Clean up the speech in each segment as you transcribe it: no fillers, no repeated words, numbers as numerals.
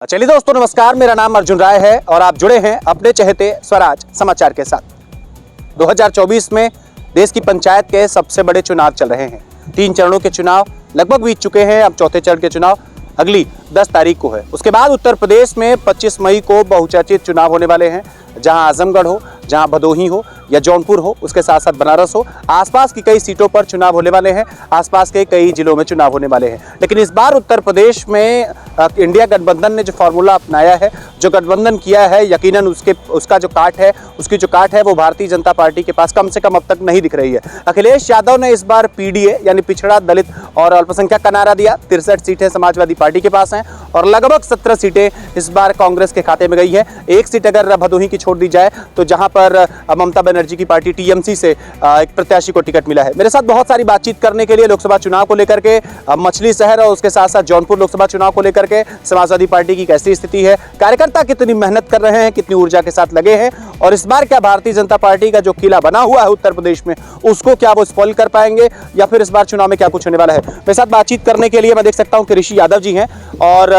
चलिए दोस्तों नमस्कार, मेरा नाम अर्जुन राय है और आप जुड़े हैं अपने चहेते स्वराज समाचार के साथ। 2024 में देश की पंचायत के सबसे बड़े चुनाव चल रहे हैं। 3 चरणों के चुनाव लगभग बीत चुके हैं। अब चौथे चरण के चुनाव अगली 10 तारीख को है। उसके बाद उत्तर प्रदेश में 25 मई को बहुचर्चित चुनाव होने वाले हैं, जहां आजमगढ़ हो, जहां भदोही हो या जौनपुर हो, उसके साथ साथ बनारस हो, आसपास की कई सीटों पर चुनाव होने वाले हैं। आसपास के कई जिलों में चुनाव होने वाले हैं। लेकिन इस बार उत्तर प्रदेश में इंडिया गठबंधन ने जो फॉर्मूला अपनाया है, जो गठबंधन किया है, यकीनन उसका जो काट है वो भारतीय जनता पार्टी के पास कम से कम अब तक नहीं दिख रही है। अखिलेश यादव ने इस बार पीडीए यानी पिछड़ा, दलित और अल्पसंख्यक का नारा दिया। 63 सीटें समाजवादी पार्टी के पास हैं और लगभग 17 सीटें इस बार कांग्रेस के खाते में गई है। एक सीट अगर भदोही की छोड़ दी जाए तो जहां पर ममता बनर्जी की पार्टी टीएमसी से एक प्रत्याशी को टिकट मिला है। मेरे साथ बहुत सारी बातचीत करने के लिए लोकसभा चुनाव को लेकर के, मछली शहर और उसके साथ साथ जौनपुर लोकसभा चुनाव को लेकर के समाजवादी पार्टी की कैसी स्थिति है, कार्यकर्ता कितनी मेहनत कर रहे हैं, कितनी ऊर्जा के साथ लगे हैं और इस बार क्या भारतीय जनता पार्टी का जो किला बना हुआ है उत्तर प्रदेश में उसको क्या वो स्पॉइल कर पाएंगे या फिर इस बार चुनाव में क्या कुछ होने वाला है। मेरे साथ बातचीत करने के लिए मैं देख सकता हूं कि ऋषि यादव जी हैं और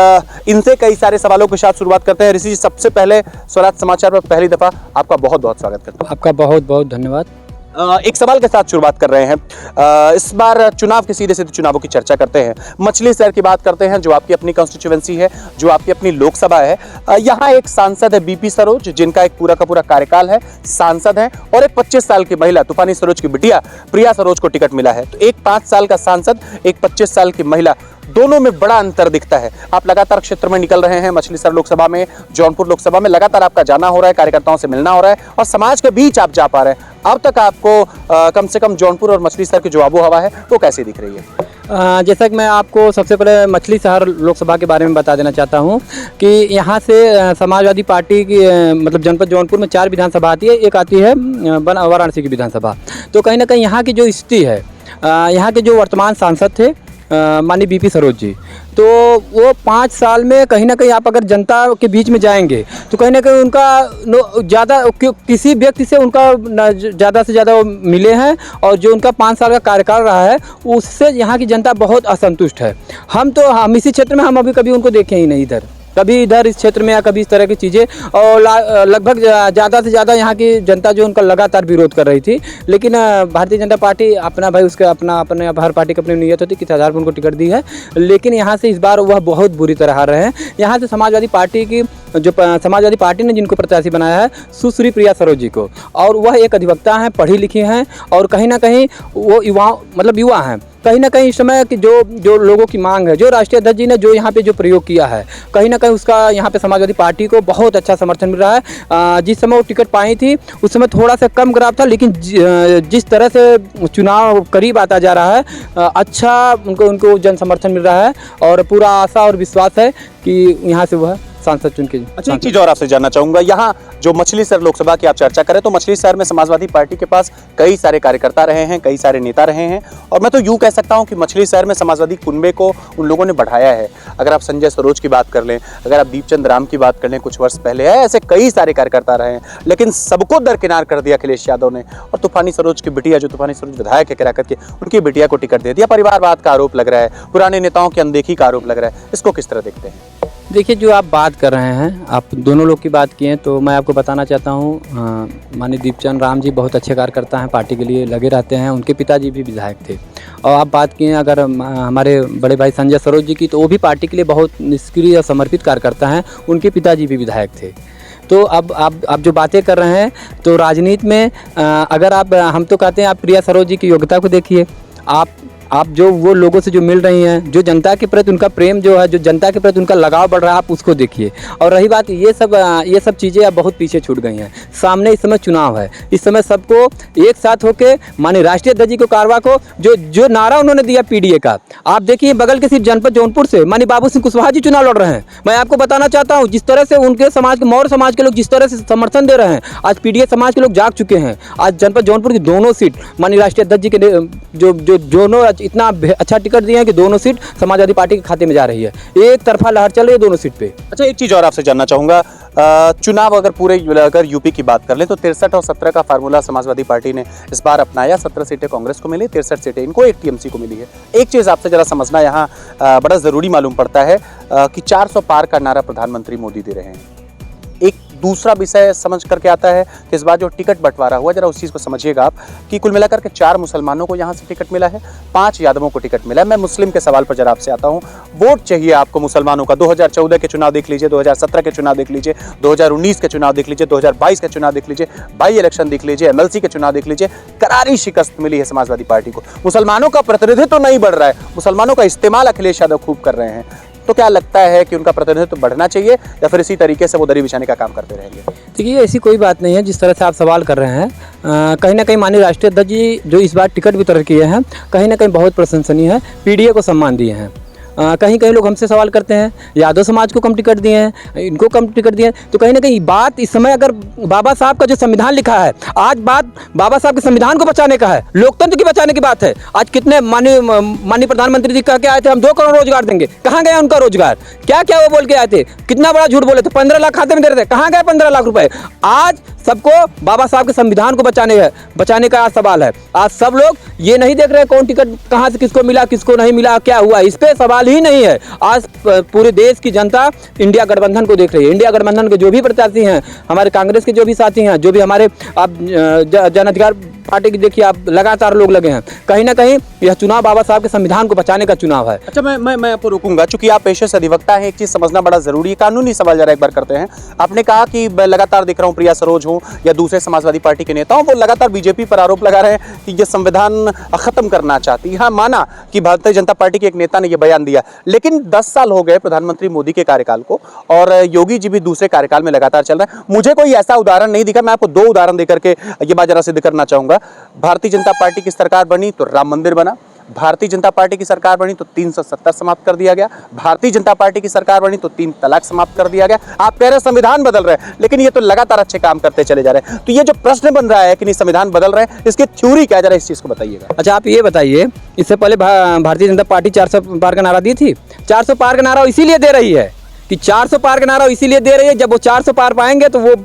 इनसे कई सारे सवालों के साथ शुरुआत करते हैं। ऋषि जी, सबसे पहले स्वराज समाचार पर पहली दफा आपका बहुत बहुत स्वागत करता हूं। आपका बहुत बहुत धन्यवाद। एक सवाल के साथ शुरुआत कर रहे हैं। इस बार चुनाव के सीधे सीधे चुनावों की चर्चा करते हैं। मछली शहर की बात करते हैं, जो आपकी अपनी कॉन्स्टिट्यूएंसी है, जो आपकी अपनी लोकसभा है। यहाँ एक सांसद है बीपी सरोज, जिनका एक पूरा का पूरा कार्यकाल है, सांसद हैं, और एक 25 साल की महिला तूफानी सरोज की बिटिया प्रिया सरोज को टिकट मिला है। तो एक 5 साल का सांसद, एक 25 साल की महिला, दोनों में बड़ा अंतर दिखता है। आप लगातार क्षेत्र में निकल रहे हैं, मछली शहर लोकसभा में, जौनपुर लोकसभा में लगातार आपका जाना हो रहा है, कार्यकर्ताओं से मिलना हो रहा है और समाज के बीच आप जा पा रहे हैं। अब तक आपको कम से कम जौनपुर और मछली शहर की जो आबो हवा है वो कैसी दिख रही है? जैसा कि मैं आपको सबसे पहले मछली शहर लोकसभा के बारे में बता देना चाहता हूं कि यहाँ से समाजवादी पार्टी की मतलब जनपद जौनपुर में 4 विधानसभा आती है। एक आती है वाराणसी की विधानसभा। तो कहीं ना कहीं यहाँ की जो स्थिति है, यहाँ के जो वर्तमान सांसद थे माननीय बीपी सरोज जी, तो वो 5 साल में कहीं ना कहीं आप अगर जनता के बीच में जाएंगे तो कहीं ना कहीं उनका ज़्यादा किसी व्यक्ति से उनका ज़्यादा से ज़्यादा मिले हैं और जो उनका 5 साल का कार्यकाल रहा है उससे यहाँ की जनता बहुत असंतुष्ट है। हम इसी क्षेत्र में हम अभी कभी उनको देखे ही नहीं, कभी इधर इस क्षेत्र में या कभी इस तरह की चीज़ें, और लगभग ज़्यादा से ज़्यादा यहाँ की जनता जो उनका लगातार विरोध कर रही थी। लेकिन भारतीय जनता पार्टी अपना भाई उसके अपने हर पार्टी की अपनी नीयत होती है किस आधार पर उनको टिकट दी है, लेकिन यहाँ से इस बार वह बहुत बुरी तरह हार रहे हैं। यहाँ से समाजवादी पार्टी ने जिनको प्रत्याशी बनाया है सुश्री प्रिया सरोज जी को, और वह एक अधिवक्ता हैं, पढ़ी लिखी हैं और कहीं ना कहीं वो युवा हैं। कहीं ना कहीं इस समय की जो लोगों की मांग है, जो राष्ट्रीय अध्यक्ष जी ने जो यहाँ पे जो प्रयोग किया है, कहीं ना कहीं उसका यहाँ पे समाजवादी पार्टी को बहुत अच्छा समर्थन मिल रहा है। जिस समय वो टिकट पाई थी उस समय थोड़ा सा कम ग्राफ था, लेकिन जिस तरह से चुनाव करीब आता जा रहा है, अच्छा उनको जन समर्थन मिल रहा है और पूरा आशा और विश्वास है कि यहाँ से वह सांसद चुन के। अच्छा, एक चीज और आपसे जानना चाहूंगा, यहाँ जो मछली शहर लोकसभा की आप चर्चा करें तो मछली शहर में समाजवादी पार्टी के पास कई सारे कार्यकर्ता रहे हैं, कई सारे नेता रहे हैं और मैं तो यूं कह सकता हूं कि मछली शहर में समाजवादी कुनबे को उन लोगों ने बढ़ाया है। अगर आप संजय सरोज की बात कर लें, अगर आप दीपचंद राम की बात कर लें, कुछ वर्ष पहले है, ऐसे कई सारे कार्यकर्ता रहे हैं, लेकिन सबको दरकिनार कर दिया अखिलेश यादव ने और तूफानी सरोज की बिटिया, जो तूफानी सरोज विधायक है करा करके, उनकी बिटिया को टिकट दे दिया। परिवारवाद का आरोप लग रहा है, पुराने नेताओं की अनदेखी का आरोप लग रहा है, इसको किस तरह देखते हैं? देखिए, जो आप बात कर रहे हैं, आप दोनों लोग की बात किए, तो मैं आपको बताना चाहता हूँ माननीय दीपचंद राम जी बहुत अच्छे कार्यकर्ता हैं, पार्टी के लिए लगे रहते हैं। उनके पिताजी भी विधायक थे। और आप बात किए अगर हमारे बड़े भाई संजय सरोज जी की, तो वो भी पार्टी के लिए बहुत निष्क्रिय और समर्पित कार्यकर्ता हैं। उनके पिताजी भी विधायक थे। तो अब आप जो बातें कर रहे हैं तो राजनीति में अगर हम तो कहते हैं आप प्रिया सरोज जी की योग्यता को देखिए, आप जो वो लोगों से जो मिल रही हैं, जो जनता के प्रति उनका प्रेम जो है, जो जनता के प्रति उनका लगाव बढ़ रहा है, आप उसको देखिए। और रही बात ये सब चीज़ें अब बहुत पीछे छूट गई हैं। सामने इस समय चुनाव है, इस समय सबको एक साथ होके माननीय राष्ट्रीय अध्यक्ष जी को कारवा को जो नारा उन्होंने दिया पीडीए का, आप देखिए बगल के सिर्फ जनपद जौनपुर से माननीय बाबू सिंह कुशवाहा जी चुनाव लड़ रहे हैं। मैं आपको बताना चाहता हूँ जिस तरह से उनके समाज के मौर्य समाज के लोग जिस तरह से समर्थन दे रहे हैं, आज पीडीए समाज के लोग जाग चुके हैं। आज जनपद जौनपुर की दोनों सीट माननीय राष्ट्रीय अध्यक्ष जी के दोनों इतना अच्छा टिकट दिए हैं कि दोनों सीट समाजवादी पार्टी के खाते में जा रही है। एक तरफा लहर चल रही है दोनों सीट पे। अच्छा, एक चीज और आपसे जानना चाहूंगा, चुनाव अगर यूपी की बात कर लें तो 63 और 17 का फार्मूला समाजवादी पार्टी ने इस बार अपनाया। 17 सीटें कांग्रेस को मिली, 63 सीटें इनको, एक टीएमसी को मिली है। एक चीज़ आपसे जरा समझना यहाँ बड़ा ज़रूरी मालूम पड़ता है कि 400 पार का नारा प्रधानमंत्री मोदी दे रहे हैं। एक दूसरा विषय समझ करके आता है कि इस बार जो टिकट बंटवारा हुआ, जरा उस चीज़ को समझिएगा आप कि कुल मिलाकर के 4 मुसलमानों को यहाँ से टिकट मिला है, 5 यादवों को टिकट मिला है। मैं मुस्लिम के सवाल पर जरा आपसे आता हूँ। वोट चाहिए आपको मुसलमानों का। 2014 के चुनाव देख लीजिए, 2017 के चुनाव देख लीजिए, 2019 के चुनाव देख लीजिए, 2022 के चुनाव देख लीजिए, बाई इलेक्शन देख लीजिए, एमएलसी के चुनाव देख लीजिए, करारी शिकस्त मिली है समाजवादी पार्टी को। मुसलमानों का प्रतिनिधित्व तो नहीं बढ़ रहा है, मुसलमानों का इस्तेमाल अखिलेश यादव खूब कर रहे हैं। तो क्या लगता है कि उनका प्रतिनिधित्व बढ़ना चाहिए या फिर इसी तरीके से वो दरी बिछाने का काम करते रहेंगे? देखिए, ऐसी कोई बात नहीं है जिस तरह से आप सवाल कर रहे हैं। कहीं ना कहीं माननीय राष्ट्रीय अध्यक्ष जी जो इस बार टिकट वितरण किए हैं, कहीं ना कहीं बहुत प्रशंसनीय है। पीडीए को सम्मान दिए हैं। कहीं कहीं लोग हमसे सवाल करते हैं यादव समाज को कम टिकट दिए हैं, इनको कम टिकट दिए हैं। तो कहीं ना कहीं बात इस समय अगर बाबा साहब का जो संविधान लिखा है, आज बात बाबा साहब के संविधान को बचाने का है, लोकतंत्र की बचाने की बात है। आज कितने माननीय प्रधानमंत्री जी कह के आए थे हम 2 करोड़ रोजगार देंगे, कहाँ गया उनका रोजगार? क्या क्या वो बोल के आए थे? कितना बड़ा झूठ बोले थे? 15 लाख खाते में दे रहे थे, कहाँ गए 15 लाख रुपए? आज सबको बाबा साहब के संविधान को बचाने का आज सवाल है। आज सब लोग ये नहीं देख रहे कौन टिकट कहाँ से किसको मिला, किसको नहीं मिला, क्या हुआ, इस पे सवाल ही नहीं है। आज पूरे देश की जनता इंडिया गठबंधन को देख रही है। इंडिया गठबंधन के जो भी प्रत्याशी हैं, हमारे कांग्रेस के जो भी साथी हैं, जो भी हमारे आप जन अधिकार पार्टी की देखिए, आप लगातार लोग लगे हैं। कहीं ना कहीं यह चुनाव बाबा साहब के संविधान को बचाने का चुनाव है। अच्छा, मैं आपको रोकूंगा, चूंकि आप पेशे से अधिवक्ता हैं। एक चीज समझना बड़ा जरूरी है, कानूनी सवाल जरा एक बार करते हैं। आपने कहा कि लगातार देख रहा हूं प्रिया सरोज हो या दूसरे समाजवादी पार्टी के नेता हो, वो लगातार बीजेपी पर आरोप लगा रहे हैं कि ये संविधान खत्म करना चाहती है। हाँ, माना कि भारतीय जनता पार्टी के एक नेता ने यह बयान दिया, लेकिन 10 साल हो गए प्रधानमंत्री मोदी के कार्यकाल को और योगी जी भी दूसरे कार्यकाल में लगातार चल रहे हैं। मुझे कोई ऐसा उदाहरण नहीं दिखा। मैं आपको 2 उदाहरण देकर के ये बात जरा सिद्ध करना चाहूंगा। भारतीय जनता पार्टी की सरकार बनी तो राम मंदिर बना, भारतीय जनता पार्टी की सरकार बनी तो 370 समाप्त कर दिया गया, भारतीय जनता पार्टी की सरकार बनी तो 3 तलाक समाप्त कर दिया गया। आप कह रहे हैं संविधान बदल रहे हैं, लेकिन ये तो लगातार अच्छे काम करते चले जा रहे हैं। तो ये जो प्रश्न बन रहा है कि नहीं संविधान बदल रहे हैं, इसकी थ्योरी क्या है, जरा इस चीज को बताइएगा। अच्छा, आप ये बताइए, इससे पहले भारतीय जनता पार्टी 400 पार का नारा दी थी। 400 पार का नारा इसीलिए दे रही है कि 400 पार का नारा इसीलिए दे रही है, जब वो 400 पार पाएंगे तो वो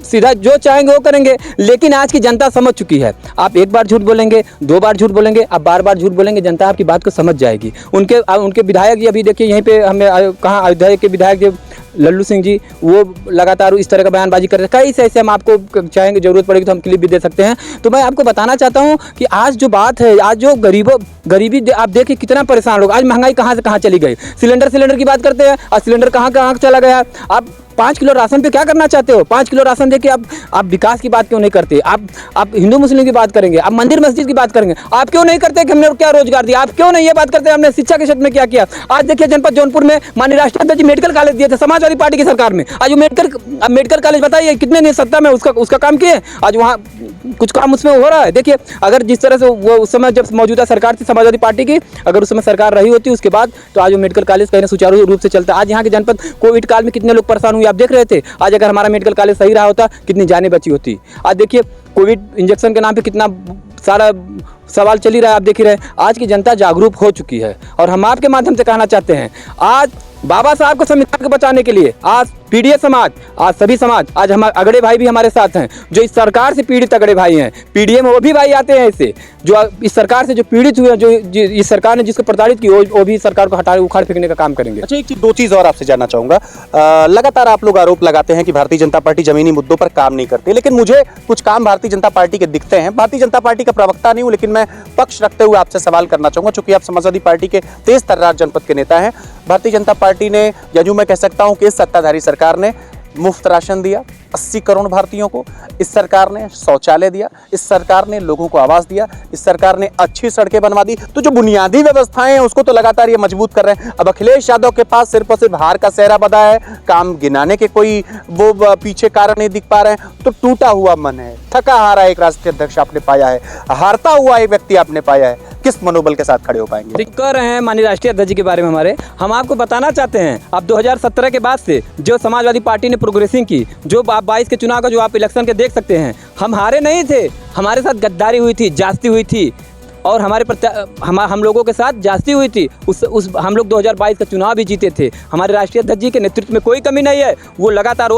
सीधा जो चाहेंगे वो करेंगे। लेकिन आज की जनता समझ चुकी है। आप एक बार झूठ बोलेंगे, 2 बार झूठ बोलेंगे, आप बार-बार झूठ बोलेंगे, जनता आपकी बात को समझ जाएगी। उनके विधायक जी अभी देखिए यहीं पे हमें कहाँ अयोध्या के विधायक जो लल्लू सिंह जी, वो लगातार इस तरह का बयानबाजी कर रहे हैं। कई से ऐसे हम आपको चाहेंगे, जरूरत पड़ेगी तो हम क्लिप भी दे सकते हैं। तो मैं आपको बताना चाहता हूँ कि आज जो बात है, आज जो गरीबी आप देखिए कितना परेशान लोग, आज महंगाई कहाँ से कहाँ चली गई। सिलेंडर की बात करते हैं, आज सिलेंडर कहाँ चला गया। आप 5 किलो राशन पे क्या करना चाहते हो? 5 किलो राशन देके आप विकास की बात क्यों नहीं करते? आप हिंदू मुस्लिम की बात करेंगे, आप मंदिर मस्जिद की बात करेंगे, आप क्यों नहीं करते कि हमने क्या रोजगार दिया? आप क्यों नहीं ये बात करते हमने शिक्षा के क्षेत्र में क्या किया? आज देखिए जनपद जौनपुर में माननीय राष्ट्रीय अध्यक्ष मेडिकल कॉलेज दिए थे समाजवादी पार्टी की सरकार में। आज वो मेडिकल कॉलेज बताइए कितने ने सत्ता में उसका काम किए? आज वहाँ कुछ काम उसमें हो रहा है। देखिए, अगर जिस तरह से वो उस समय जब मौजूदा सरकार थी समाजवादी पार्टी की, अगर उस समय सरकार रही होती उसके बाद, तो आज वो मेडिकल कॉलेज कहीं सुचारू रूप से चलता। आज यहाँ के जनपद कोविड काल में कितने लोग परेशान हुए आप देख रहे थे। आज अगर हमारा मेडिकल कॉलेज सही रहा होता, कितनी जानें बची होती। आज देखिए, कोविड इंजेक्शन के नाम पे कितना सारा सवाल चल ही रहा है, आप देख ही रहे हैं। आज की जनता जागरूक हो चुकी है और हम आपके माध्यम से कहना चाहते हैं, आज बाबा साहब को संविधान को बचाने के लिए आज पीडीए समाज, आज सभी समाज, आज हमारे अगड़े भाई भी हमारे साथ हैं, जो इस सरकार से पीड़ित अगड़े भाई हैं। पीडीए में वो भी भाई आते हैं इससे, जो इस सरकार से जो पीड़ित हुए, जो इस सरकार ने जिसको प्रताड़ित की, वो भी सरकार को उखाड़ फेंकने का काम करेंगे। अच्छा, एक चीज 2 चीज और आपसे जानना चाहूंगा। लगातार आप लोग आरोप लगाते हैं कि भारतीय जनता पार्टी जमीनी मुद्दों पर काम नहीं करती, लेकिन मुझे कुछ काम भारतीय जनता पार्टी के दिखते हैं। भारतीय जनता पार्टी का प्रवक्ता नहीं हूं, लेकिन मैं पक्ष रखते हुए आपसे सवाल करना चाहूंगा, चूंकि आप समाजवादी पार्टी के तेज तर्रार जनपद के नेता हैं। भारतीय जनता पार्टी ने, या यूं मैं कह सकता हूं कि इस सत्ताधारी सरकार ने मुफ्त राशन दिया 80 करोड़ भारतीयों को, इस सरकार ने शौचालय दिया, इस सरकार ने लोगों को आवास दिया, इस सरकार ने अच्छी सड़कें बनवा दी। तो जो बुनियादी व्यवस्थाएं हैं उसको तो लगातार ये मजबूत कर रहे हैं। अब अखिलेश यादव के पास सिर्फ और सिर्फ हार का सेहरा बंधा है, काम गिनाने के कोई वो पीछे कारण नहीं दिख पा रहे हैं। तो टूटा हुआ मन है, थका हारा एक राष्ट्रीय अध्यक्ष आपने पाया है, हारता हुआ एक व्यक्ति आपने पाया है। किस मनोबल के साथ खड़े हो पाएंगे? कह रहे हैं माननीय राष्ट्रीय अध्यक्ष जी के बारे में हम आपको बताना चाहते हैं, अब 2017 के बाद से जो समाजवादी पार्टी ने प्रोग्रेसिंग की, जो आप 22 के चुनाव का जो आप इलेक्शन के देख सकते हैं, हम हारे नहीं थे, हमारे साथ गद्दारी हुई थी, जास्ती हुई थी और हम लोगों के साथ जास्ती हुई थी। उस हम लोग 2022 का चुनाव भी जीते थे। हमारे राष्ट्रीय अध्यक्ष जी के नेतृत्व में कोई कमी नहीं है। वो लगातार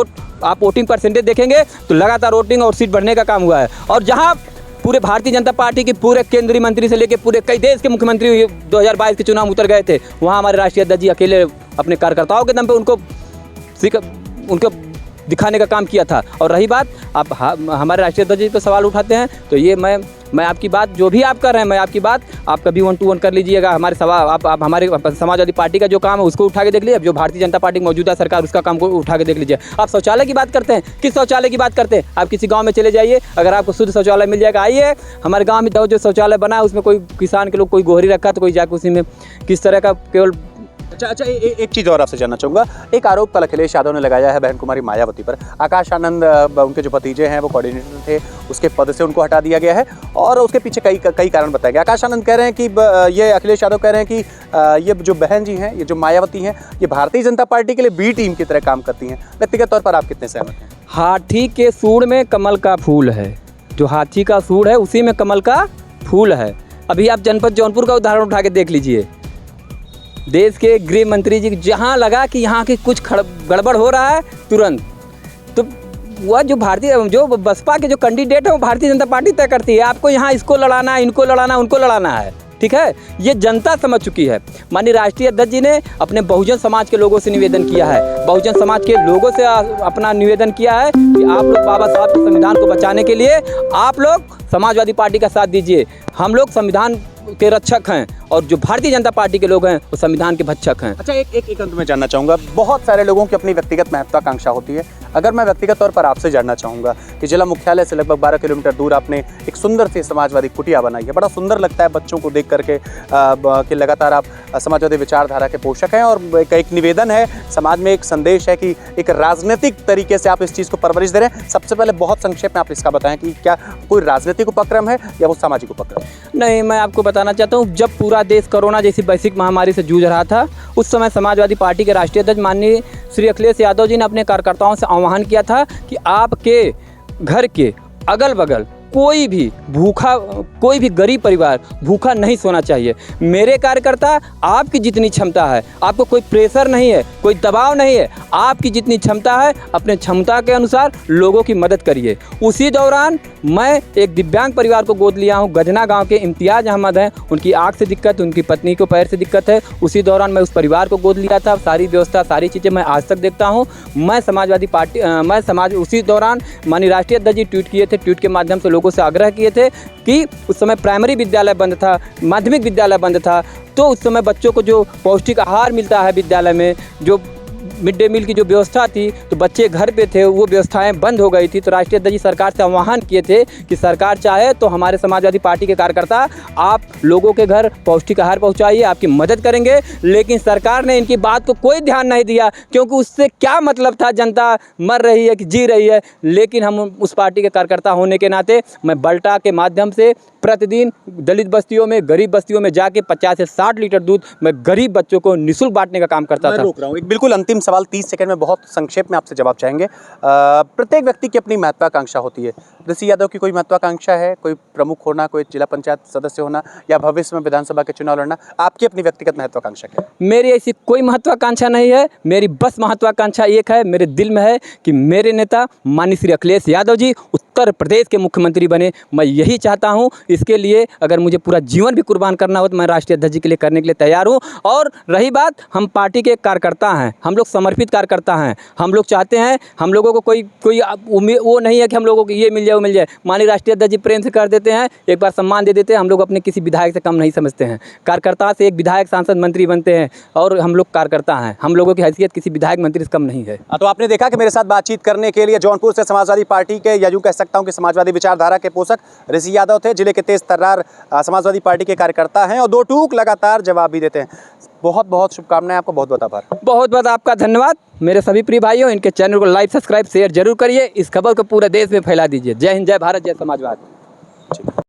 आप वोटिंग परसेंटेज देखेंगे तो लगातार वोटिंग और सीट बढ़ने का काम हुआ है। और जहाँ पूरे भारतीय जनता पार्टी के पूरे केंद्रीय मंत्री से लेकर पूरे कई देश के मुख्यमंत्री 2022 के चुनाव में उतर गए थे, वहाँ हमारे राष्ट्रीय अध्यक्ष जी अकेले अपने कार्यकर्ताओं के दम पे उनको दिखाने का काम किया था। और रही बात आप हमारे राष्ट्रीय अध्यक्ष जी पर सवाल उठाते हैं, तो ये मैं आपकी बात जो भी आप कर रहे हैं, मैं आपकी बात आप कभी 1 to 1 कर लीजिएगा। हमारे सवाल आप हमारे समाजवादी पार्टी का जो काम है उसको उठा के देख लीजिए। अब जो भारतीय जनता पार्टी की मौजूदा सरकार उसका काम को उठा के देख लीजिए। आप शौचालय की बात करते हैं, किस शौचालय की बात करते हैं? आप किसी गाँव में चले जाइए, अगर आपको शुद्ध शौचालय मिल जाएगा। आइए हमारे गाँव में जो शौचालय बना है उसमें कोई किसान के लोग कोई गोहरी रखा तो कोई जाकर उसी में किस तरह का केवल। अच्छा, एक चीज़ और आपसे जानना चाहूँगा। एक आरोप कल अखिलेश यादव ने लगाया है बहन कुमारी मायावती पर। आकाश आनंद उनके जो भतीजे हैं वो कोऑर्डिनेटर थे, उसके पद से उनको हटा दिया गया है और उसके पीछे कई कारण बताए गए। आकाश आनंद कह रहे हैं कि ये अखिलेश यादव कह रहे हैं कि ये जो बहन जी हैं, ये जो मायावती हैं, ये भारतीय जनता पार्टी के लिए बी टीम की तरह काम करती हैं। व्यक्तिगत तौर पर आप कितने सहमत हैं? हाथी के सूंड में कमल का फूल है। जो हाथी का सूंड है उसी में कमल का फूल है। अभी आप जनपद जौनपुर का उदाहरण उठा के देख लीजिए। देश के गृह मंत्री जी जहाँ लगा कि यहाँ की कुछ गड़बड़ हो रहा है, तुरंत तो वह जो बसपा के जो कैंडिडेट है वो भारतीय जनता पार्टी तय करती है। आपको यहाँ इसको लड़ाना है, इनको लड़ाना है, उनको लड़ाना है, ठीक है। ये जनता समझ चुकी है। माननीय राष्ट्रीय अध्यक्ष जी ने अपने बहुजन समाज के लोगों से निवेदन किया है, बहुजन समाज के लोगों से अपना निवेदन किया है कि आप लोग बाबा साहब के संविधान को बचाने के लिए आप लोग समाजवादी पार्टी का साथ दीजिए। हम लोग संविधान के रक्षक हैं और जो भारतीय जनता पार्टी के लोग हैं वो संविधान के भक्षक हैं। अच्छा, एक अंत में जानना चाहूँगा, बहुत सारे लोगों की अपनी व्यक्तिगत महत्वाकांक्षा होती है। अगर मैं व्यक्तिगत तौर पर आपसे जानना चाहूँगा कि जिला मुख्यालय से लगभग 12 किलोमीटर दूर आपने एक सुंदर सी समाजवादी कुटिया बनाई है, बड़ा सुंदर लगता है बच्चों को देख करके कि लगातार आप समाजवादी विचारधारा के पोषक हैं और एक निवेदन है, समाज में एक संदेश है कि एक राजनीतिक तरीके से आप इस चीज़ को परवरिश दे रहे हैं। सबसे पहले बहुत संक्षेप में आप इसका बताएं कि क्या कोई राजनीतिक उपक्रम है या वो सामाजिक उपक्रम? नहीं, मैं आपको बताना चाहता हूँ, जब पूरा देश कोरोना जैसी वैश्विक महामारी से जूझ रहा था उस समय समाजवादी पार्टी के राष्ट्रीय अध्यक्ष माननीय श्री अखिलेश यादव जी ने अपने कार्यकर्ताओं से आह्वान किया था कि आपके घर के अगल बगल कोई भी गरीब परिवार भूखा नहीं सोना चाहिए। मेरे कार्यकर्ता, आपकी जितनी क्षमता है, आपको कोई प्रेशर नहीं है, कोई दबाव नहीं है, आपकी जितनी क्षमता है अपने क्षमता के अनुसार लोगों की मदद करिए। उसी दौरान मैं एक दिव्यांग परिवार को गोद लिया हूँ। गजना गांव के इम्तियाज़ अहमद हैं, उनकी आँख से दिक्कत, उनकी पत्नी को पैर से दिक्कत है। उसी दौरान मैं उस परिवार को गोद लिया था। सारी व्यवस्था, सारी चीज़ें मैं आज तक देखता हूँ। उसी दौरान माननीय राष्ट्रीय अध्यक्ष जी ट्वीट किए थे, ट्वीट के माध्यम से लोगों से आग्रह किए थे कि उस समय प्राइमरी विद्यालय बंद था, माध्यमिक विद्यालय बंद था, तो उस समय बच्चों को जो पौष्टिक आहार मिलता है विद्यालय में, जो मिड डे मील की जो व्यवस्था थी, तो बच्चे घर पे थे, वो व्यवस्थाएं बंद हो गई थी। तो राष्ट्रीय अध्यक्ष जी सरकार से आह्वान किए थे कि सरकार चाहे तो हमारे समाजवादी पार्टी के कार्यकर्ता आप लोगों के घर पौष्टिक आहार पहुंचाइए, आपकी मदद करेंगे। लेकिन सरकार ने इनकी बात को कोई ध्यान नहीं दिया, क्योंकि उससे क्या मतलब था, जनता मर रही है कि जी रही है। लेकिन हम उस पार्टी के कार्यकर्ता होने के नाते मैं बल्टा के माध्यम से प्रतिदिन दलित बस्तियों में, गरीब बस्तियों में जाके 50 से 60 लीटर दूध मैं गरीब बच्चों को निःशुल्क बांटने का काम करता था। मैं रोक रहा हूँ, एक बिल्कुल अंतिम सवाल 30 सेकंड में बहुत संक्षेप में आपसे जवाब चाहेंगे। प्रत्येक व्यक्ति की अपनी महत्वाकांक्षा होती है। ऋषि यादव की कोई महत्वाकांक्षा है, कोई प्रमुख होना, कोई जिला पंचायत सदस्य होना या भविष्य में विधानसभा के चुनाव लड़ना? आपकी अपनी व्यक्तिगत महत्वाकांक्षा क्या है? मेरी ऐसी कोई महत्वाकांक्षा नहीं है। मेरी बस महत्वाकांक्षा एक है, मेरे दिल में है कि मेरे नेता माननीय श्री अखिलेश यादव जी उत्तर प्रदेश के मुख्यमंत्री बने। मैं यही चाहता हूं। इसके लिए अगर मुझे पूरा जीवन भी कुर्बान करना हो तो मैं राष्ट्रीय अध्यक्ष जी के लिए करने के लिए तैयार हूं। और रही बात, हम पार्टी के कार्यकर्ता हैं, हम लोग समर्पित कार्यकर्ता हैं। हम लोग चाहते हैं, हम लोगों को कोई वो नहीं है कि हम लोगों को ये मिल जाए वो मिल जाए। माननीय राष्ट्रीय अध्यक्ष जी प्रेम से कर देते हैं, एक बार सम्मान दे देते हैं। हम लोग अपने किसी विधायक से कम नहीं समझते हैं। कार्यकर्ता से एक विधायक, सांसद, मंत्री बनते हैं और हम लोग कार्यकर्ता हैं। हम लोगों की हैसियत किसी विधायक, मंत्री से कम नहीं है। तो आपने देखा कि मेरे साथ बातचीत करने के लिए जौनपुर से समाजवादी पार्टी के, या यूँ कह सकता हूँ कि समाजवादी विचारधारा के पोषक ऋषि यादव थे, जिले के तेज तर्रार समाजवादी पार्टी के कार्यकर्ता हैं और 2 टूक लगातार जवाब भी देते हैं। बहुत बहुत शुभकामनाएं आपको, बहुत बहुत आभार। बहुत बहुत आपका धन्यवाद। मेरे सभी प्रिय भाइयों, इनके चैनल को लाइक, सब्सक्राइब, शेयर जरूर करिए। इस खबर को पूरे देश में फैला दीजिए। जय हिंद, जय भारत, जय समाजवाद।